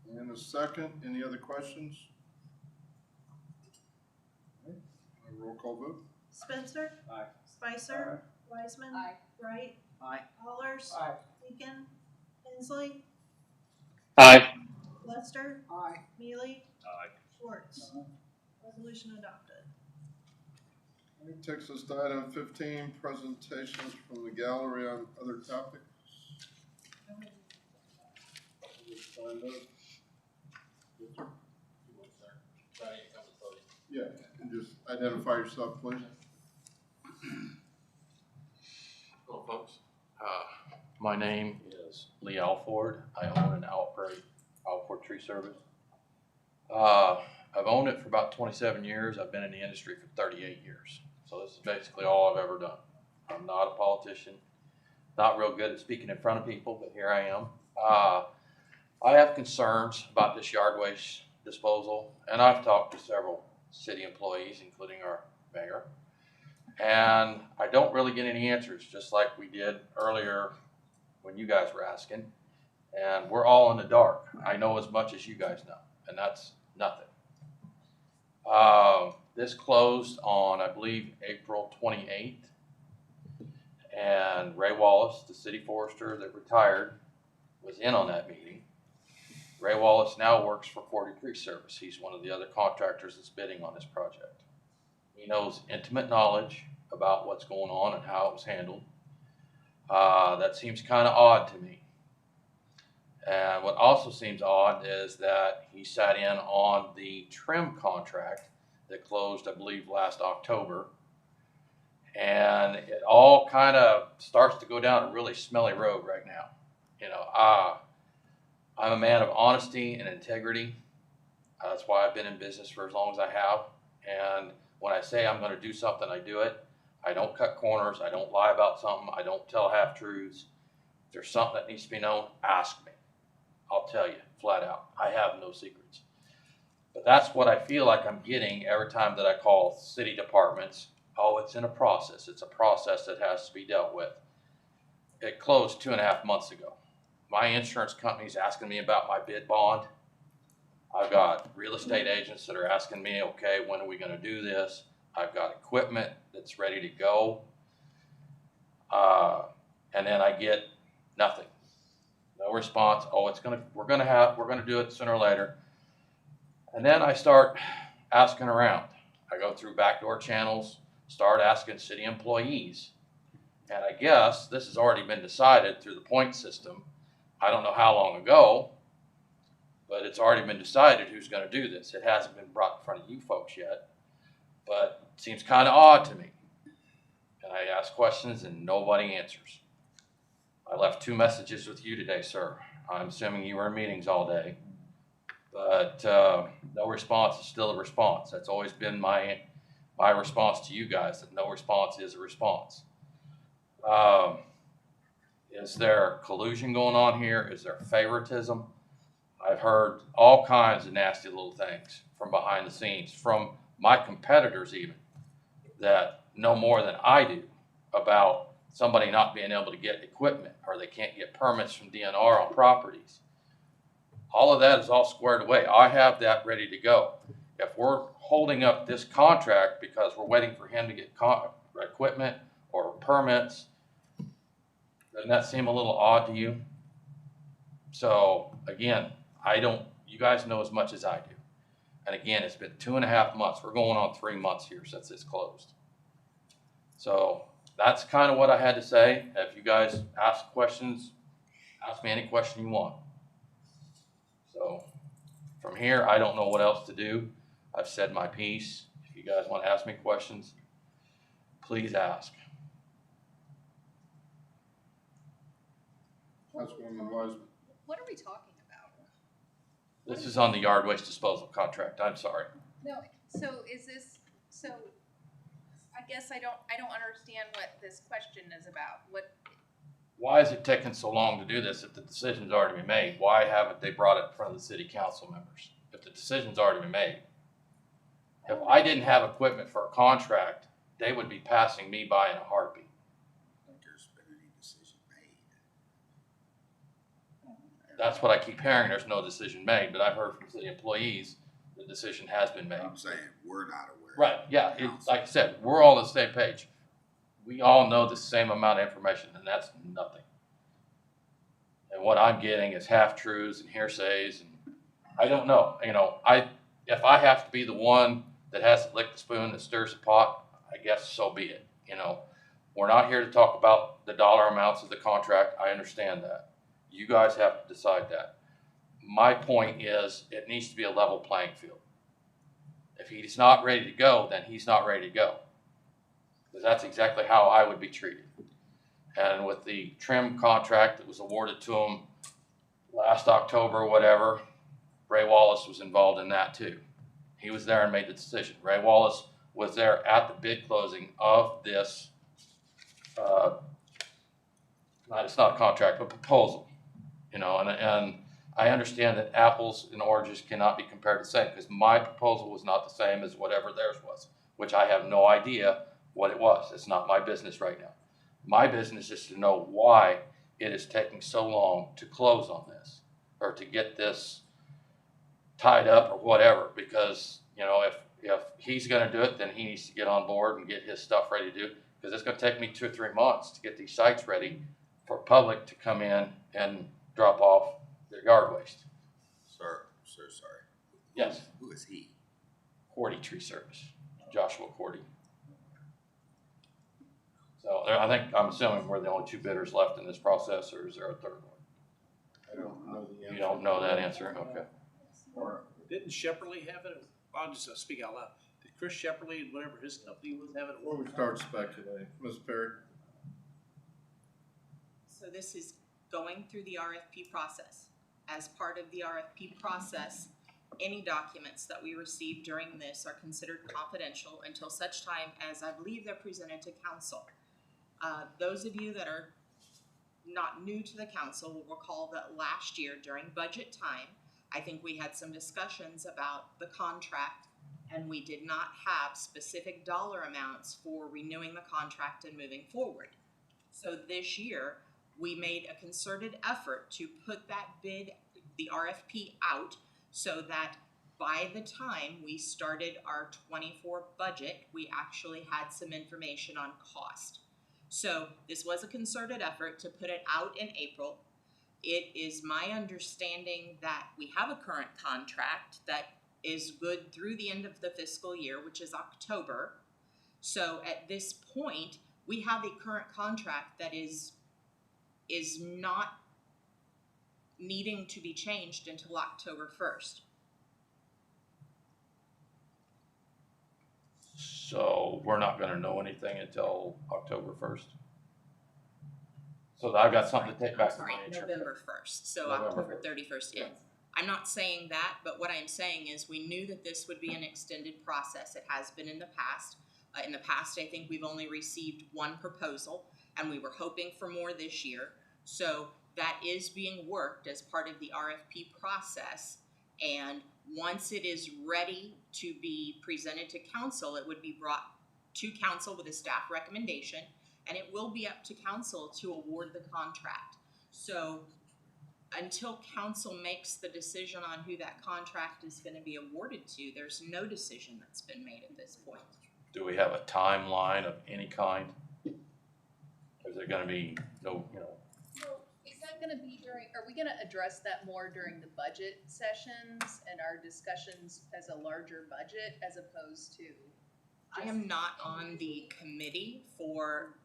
And a second. Any other questions? All right. A roll call vote. Spencer. Aye. Spicer. Wiseman. Aye. Wright. Aye. Allers. Aye. Deacon. Hensley. Aye. Lester. Aye. Mealy. Aye. Schwartz. Resolution adopted. That takes us to item 15, presentations from the gallery on other topics. Signed up. Yeah, and just identify yourself, please. Hello, folks. My name is Lee Alford. I own an Alford Tree Service. I've owned it for about 27 years. I've been in the industry for 38 years. So this is basically all I've ever done. I'm not a politician, not real good at speaking in front of people, but here I am. I have concerns about this yard waste disposal, and I've talked to several city employees, including our mayor, and I don't really get any answers, just like we did earlier when you guys were asking, and we're all in the dark. I know as much as you guys know, and that's nothing. This closed on, I believe, April 28th, and Ray Wallace, the city forester that retired, was in on that meeting. Ray Wallace now works for 40 Tree Service. He's one of the other contractors that's bidding on this project. He knows intimate knowledge about what's going on and how it was handled. That seems kind of odd to me. And what also seems odd is that he sat in on the trim contract that closed, I believe, last October. And it all kind of starts to go down a really smelly road right now. You know, I'm a man of honesty and integrity. That's why I've been in business for as long as I have. And when I say I'm going to do something, I do it. I don't cut corners. I don't lie about something. I don't tell half-truths. If there's something that needs to be known, ask me. I'll tell you flat out. I have no secrets. But that's what I feel like I'm getting every time that I call city departments. Oh, it's in a process. It's a process that has to be dealt with. It closed 2.5 months ago. My insurance company's asking me about my bid bond. I've got real estate agents that are asking me, okay, when are we going to do this? I've got equipment that's ready to go. And then I get nothing. No response. Oh, we're gonna do it sooner or later. And then I start asking around. I go through backdoor channels, start asking city employees. And I guess this has already been decided through the point system. I don't know how long ago, but it's already been decided who's going to do this. It hasn't been brought in front of you folks yet, but it seems kind of odd to me. And I ask questions and nobody answers. I left 2 messages with you today, sir. I'm assuming you were in meetings all day, but no response is still a response. That's always been my response to you guys, that no response is a response. Is there collusion going on here? Is there favoritism? I've heard all kinds of nasty little things from behind the scenes, from my competitors even, that know more than I do about somebody not being able to get equipment, or they can't get permits from DNR on properties. All of that is all squared away. I have that ready to go. If we're holding up this contract because we're waiting for him to get equipment or permits, doesn't that seem a little odd to you? So again, you guys know as much as I do. And again, it's been 2.5 months. We're going on 3 months here since it's closed. So that's kind of what I had to say. If you guys ask questions, ask me any question you want. So from here, I don't know what else to do. I've said my piece. If you guys want to ask me questions, please ask. Councilwoman Wiseman. What are we talking about? This is on the yard waste disposal contract. I'm sorry. No, so is this, so I guess I don't understand what this question is about. Why is it taking so long to do this if the decision's already been made? Why haven't they brought it in front of the city council members if the decision's already been made? If I didn't have equipment for a contract, they would be passing me by in a heartbeat. I don't think there's been any decision made. That's what I keep hearing. There's no decision made, but I've heard from city employees the decision has been made. I'm saying we're not aware. Right, yeah, like I said, we're all on the same page. We all know the same amount of information, and that's nothing. And what I'm getting is half-truths and hearsays, and I don't know. You know, if I have to be the one that has to lick the spoon that stirs the pot, I guess so be it. You know, we're not here to talk about the dollar amounts of the contract. I understand that. You guys have to decide that. My point is it needs to be a level playing field. If he's not ready to go, then he's not ready to go. Because that's exactly how I would be treated. And with the trim contract that was awarded to him last October or whatever, Ray Wallace was involved in that too. He was there and made the decision. Ray Wallace was there at the bid closing of this, it's not a contract, but proposal. You know, and I understand that apples and oranges cannot be compared the same, because my proposal was not the same as whatever theirs was, which I have no idea what it was. It's not my business right now. My business is to know why it is taking so long to close on this, or to get this tied up or whatever, because, you know, if he's going to do it, then he needs to get on board and get his stuff ready to do, because it's going to take me 2 or 3 months to get these sites ready for public to come in and drop off their yard waste. Sir, sorry. Yes. Who is he? Cordy Tree Service, Joshua Cordy. So I'm assuming we're the only 2 bidders left in this process, or is there a third one? I don't know the answer. You don't know that answer? Okay. Didn't Shepperly have it? I'll just speak out loud. Did Chris Shepperly and whatever his company was have it? Before we start speculating, Ms. Perry? So this is going through the RFP process. As part of the RFP process, any documents that we receive during this are considered confidential until such time as I believe they're presented to council. Those of you that are not new to the council will recall that last year during budget time, I think we had some discussions about the contract, and we did not have specific dollar amounts for renewing the contract and moving forward. So this year, we made a concerted effort to put that bid, the RFP, out so that by the time we started our 24 budget, we actually had some information on cost. So this was a concerted effort to put it out in April. It is my understanding that we have a current contract that is good through the end of the fiscal year, which is October. So at this point, we have a current contract that is not needing to be changed until October 1st. So we're not going to know anything until October 1st. So I've got something to take back to my insurance. November 1st, so October 31st ends. I'm not saying that, but what I'm saying is we knew that this would be an extended process. It has been in the past. In the past, I think we've only received 1 proposal, and we were hoping for more this year. So that is being worked as part of the RFP process, and once it is ready to be presented to council, it would be brought to council with a staff recommendation, and it will be up to council to award the contract. So until council makes the decision on who that contract is going to be awarded to, there's no decision that's been made at this point. Do we have a timeline of any kind? Is there going to be no, you know? So is that gonna be are we gonna address that more during the budget sessions and our discussions as a larger budget as opposed to? I am not on the committee for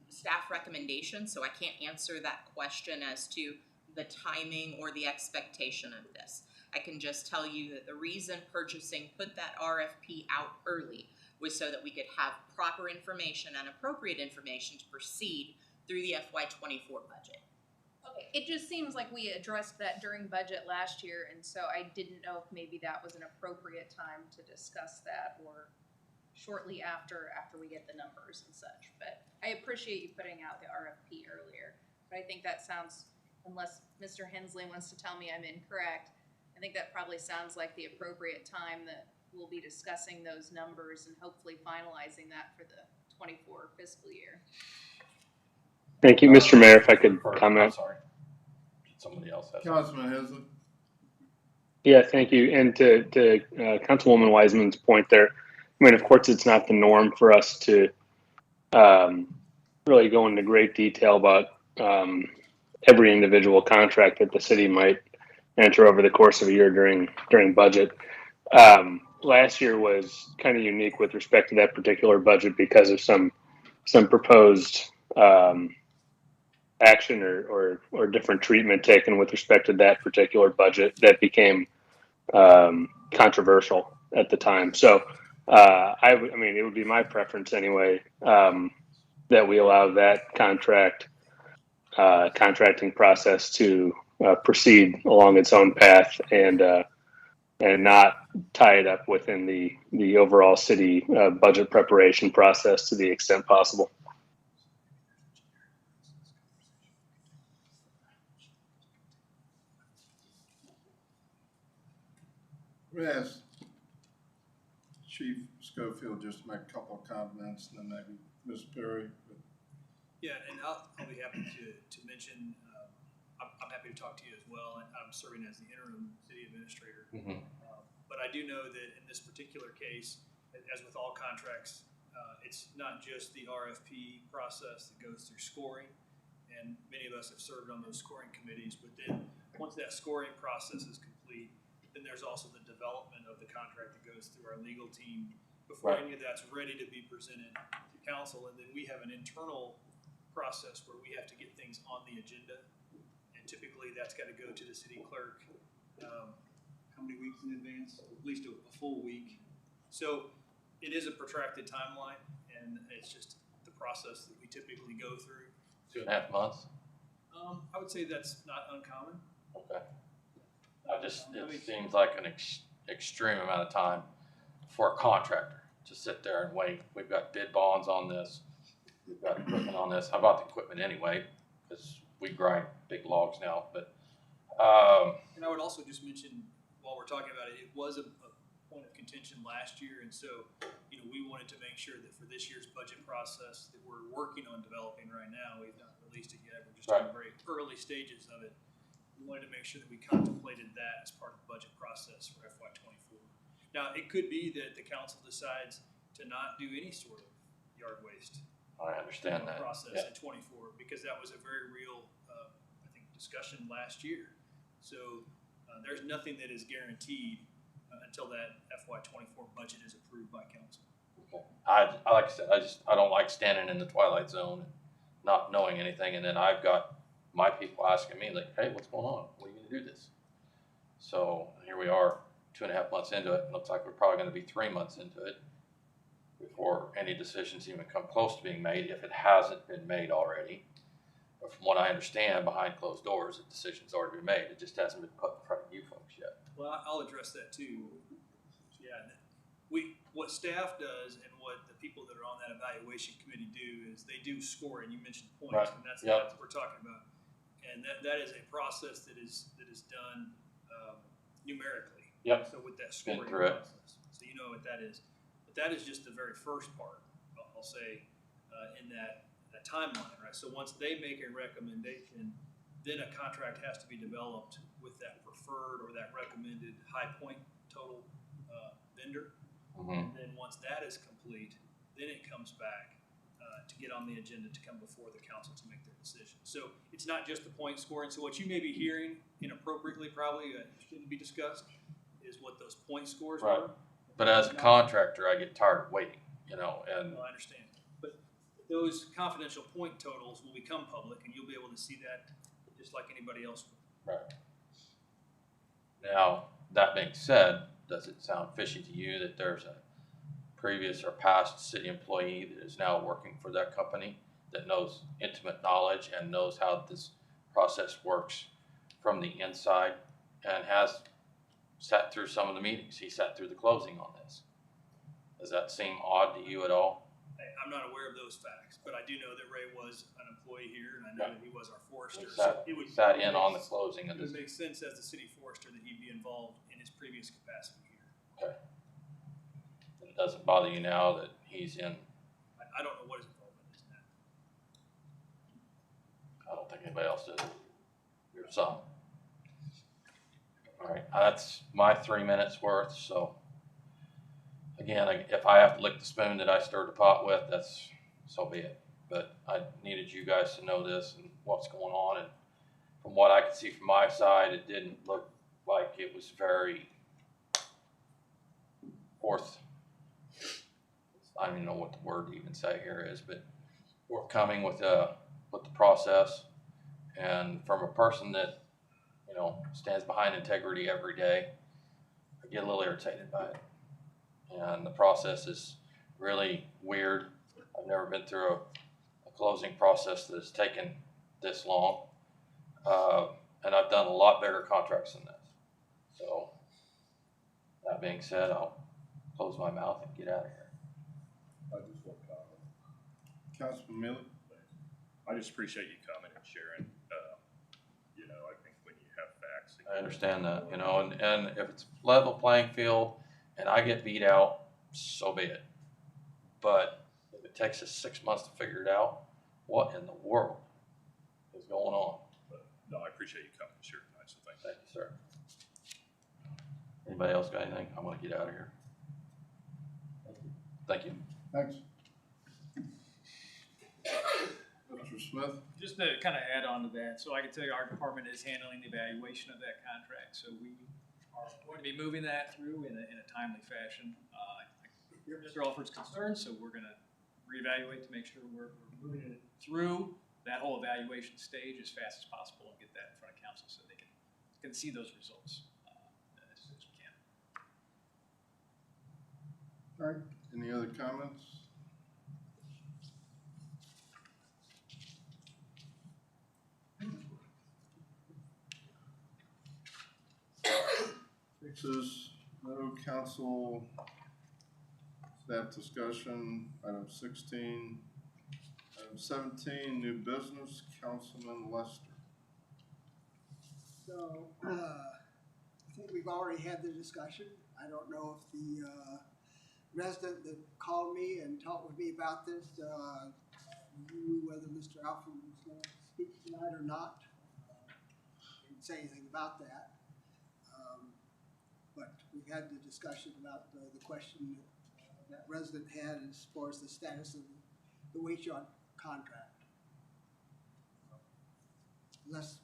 staff recommendations, so I can't answer that question as to the timing or the expectation of this. I can just tell you that the reason purchasing put that RFP out early was so that we could have proper information and appropriate information to proceed through the FY24 budget. Okay, it just seems like we addressed that during budget last year, and so I didn't know if maybe that was an appropriate time to discuss that, or shortly after we get the numbers and such. But I appreciate you putting out the RFP earlier. But I think that sounds, unless Mr. Hensley wants to tell me I'm incorrect, I think that probably sounds like the appropriate time that we'll be discussing those numbers and hopefully finalizing that for the 24 fiscal year. Thank you, Mr. Mayor, if I could comment. I'm sorry. Somebody else has. Councilman Hensley. Yeah, thank you. And to Councilwoman Wiseman's point there, I mean, of course, it's not the norm for us to really go into great detail about every individual contract that the city might enter over the course of a year during budget. last year was kind of unique with respect to that particular budget because of some proposed action or different treatment taken with respect to that particular budget that became controversial at the time. So I mean, it would be my preference anyway that we allow that contracting process to proceed along its own path and not tie it up within the overall city budget preparation process to the extent possible. We ask Chief Schofield just to make a couple of comments, and then maybe Ms. Perry. Yeah, and I'll be happy to mention, I'm happy to talk to you as well. I'm serving as the interim city administrator. Mm-hmm. But I do know that in this particular case, as with all contracts, it's not just the RFP process that goes through scoring, and many of us have served on those scoring committees, but then once that scoring process is complete, then there's also the development of the contract that goes through our legal team before any of that's ready to be presented to council, and then we have an internal process where we have to get things on the agenda, and typically that's got to go to the city clerk. How many weeks in advance? At least a full week. So it is a protracted timeline, and it's just the process that we typically go through. 2.5 months. I would say that's not uncommon. Okay. It seems like an extreme amount of time for a contractor to sit there and wait. We've got bid bonds on this. We've got equipment on this. How about the equipment anyway? Because we grind big logs now. But and I would also just mention, while we're talking about it, it was a point of contention last year, and so we wanted to make sure that for this year's budget process that we're working on developing right now, we've not released it yet. We're just in the very early stages of it. We wanted to make sure that we contemplated that as part of the budget process for FY24. Now, it could be that the council decides to not do any sort of yard waste. I understand that Process in 24, because that was a very real, I think, discussion last year. So there's nothing that is guaranteed until that FY24 budget is approved by council. Okay. I like I said, I don't like standing in the twilight zone, not knowing anything, and then I've got my people asking me like, "Hey, what's going on? What are you going to do this?" So here we are, 2.5 months into it. Looks like we're probably going to be 3 months into it before any decisions even come close to being made, if it hasn't been made already. But from what I understand, behind closed doors, the decision's already been made. It just hasn't been put in front of you folks yet. Well, I'll address that too. Yeah, what staff does and what the people that are on that evaluation committee do is they do score, and you mentioned points, and that's what we're talking about. And that is a process that is done numerically. Yep. So with that scoring process, so you know what that is. But that is just the very first part, I'll say, in that timeline, right? So once they make a recommendation, then a contract has to be developed with that preferred or that recommended high point total vendor. And then once that is complete, then it comes back to get on the agenda to come before the council to make their decision. So it's not just the point scoring. So what you may be hearing inappropriately, probably shouldn't be discussed, is what those point scores are. But as a contractor, I get tired of waiting, and well, I understand. But those confidential point totals will become public, and you'll be able to see that just like anybody else will. Right. Now, that being said, does it sound fishy to you that there's a previous or past city employee that is now working for that company that knows intimate knowledge and knows how this process works from the inside and has sat through some of the meetings? He sat through the closing on this. Does that seem odd to you at all? I'm not aware of those facts, but I do know that Ray was an employee here, and I know that he was our forester. He sat in on the closing of this. It would make sense as the city forester that he'd be involved in his previous capacity here. Okay. It doesn't bother you now that he's in? I don't know what his involvement is in that. I don't think anybody else does. You're some. All right, that's my 3 minutes worth. So again, if I have to lick the spoon that I stirred the pot with, that's so be it. But I needed you guys to know this and what's going on. And from what I could see from my side, it didn't look like it was very I don't even know what the word to even say here is, but forthcoming with the process. And from a person that, you know, stands behind integrity every day, I get a little irritated by it. And the process is really weird. I've never been through a closing process that has taken this long. And I've done a lot bigger contracts than this. So that being said, I'll close my mouth and get out of here. I just want to comment. Councilman Miller? I just appreciate you coming and sharing. You know, I think when you have facts. I understand that, you know, and if it's level playing field and I get beat out, so be it. But if it takes us 6 months to figure it out, what in the world is going on? But, no, I appreciate you coming and sharing tonight, so thank you. Thank you, sir. Anybody else got anything? I'm gonna get out of here. Thank you. Thanks. Mr. Smith? Just to kind of add on to that, so I can tell you our department is handling the evaluation of that contract, so we are going to be moving that through in a timely fashion. I hear Mr. Alford's concerns, so we're gonna reevaluate to make sure we're moving it through that whole evaluation stage as fast as possible and get that in front of council so they can see those results as soon as we can. All right, any other comments? Fixes, no council staff discussion, item 16. Item 17, new business, Councilman Lester. So, I think we've already had the discussion. I don't know if the resident that called me and talked with me about this knew whether Mr. Alford was going to speak tonight or not. Didn't say anything about that. But we've had the discussion about the question that resident had as far as the status of the waste yard contract. Unless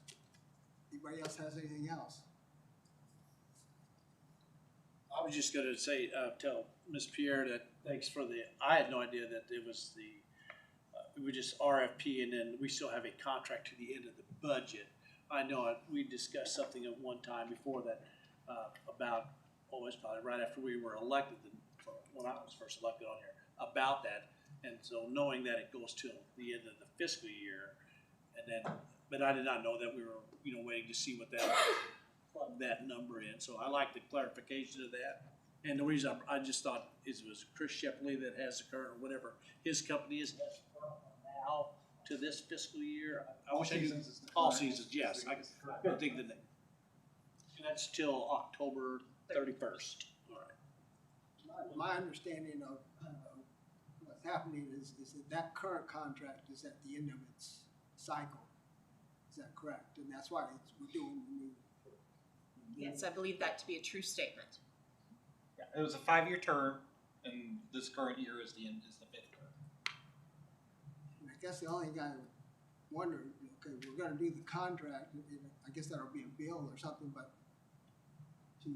anybody else has anything else. I was just gonna say, tell Ms. Pierre that thanks for I had no idea that it was it was just RFP and then we still have a contract to the end of the budget. I know we discussed something at one time before that, about, it's probably right after we were elected, when I was first elected on here, about that. And so knowing that it goes to the end of the fiscal year, and then, but I did not know that we were, you know, waiting to see what plug that number in. So I like the clarification of that. And the reason I just thought it was Chris Shepley that has the current, or whatever his company is now to this fiscal year. I wish I knew all seasons, yes. I couldn't think of the name. And that's till October 31st. All right. My understanding of what's happening is that current contract is at the end of its cycle. Is that correct? And that's why we're doing the new. Yes, I believe that to be a true statement. Yeah, it was a 5-year term, and this current year is the 5th term. And I guess the only thing I wonder, okay, we're gonna do the contract, and I guess that'll be a bill or something, but to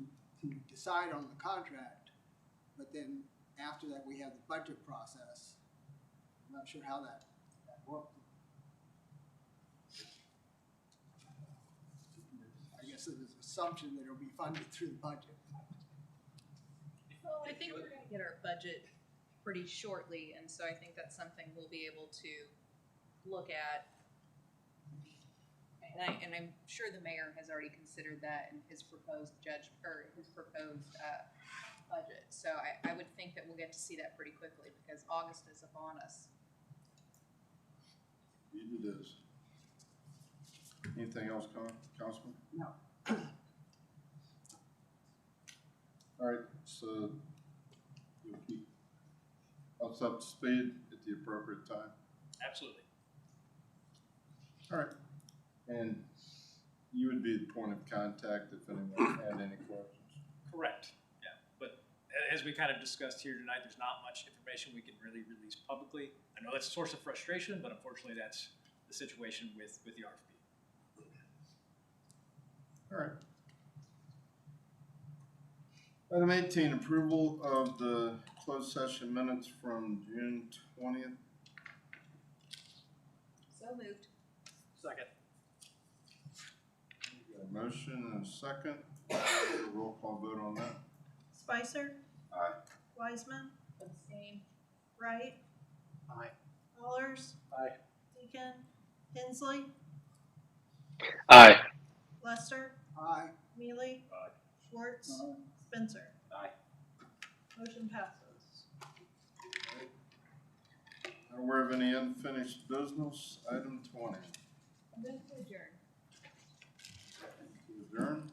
decide on the contract, but then after that, we have the budget process. I'm not sure how that works. I guess it was an assumption that it'll be funded through the budget. Well, I think we're gonna get our budget pretty shortly, and so I think that's something we'll be able to look at. And I'm sure the mayor has already considered that in his proposed budget. So I would think that we'll get to see that pretty quickly because August is upon us. It is. Anything else, Councilman? No. All right, so you'll keep us up to speed at the appropriate time. Absolutely. All right, and you would be the point of contact if anyone had any questions. Correct, yeah. But as we kind of discussed here tonight, there's not much information we can really release publicly. I know that's a source of frustration, but unfortunately that's the situation with the RFP. All right. Item 18, approval of the closed session minutes from June 20th. So moved. Second. Got a motion and a second. Roll call vote on that. Spicer, Aye. Wiseman, Abstain. Wright, Aye. Allers, Aye. Deacon, Hensley, Aye. Lester, Aye. Mealy, Aye. Schwartz, Spencer. Aye. Motion passes. Not aware of any unfinished business. Item 20. Move to adjourn. Adjourn.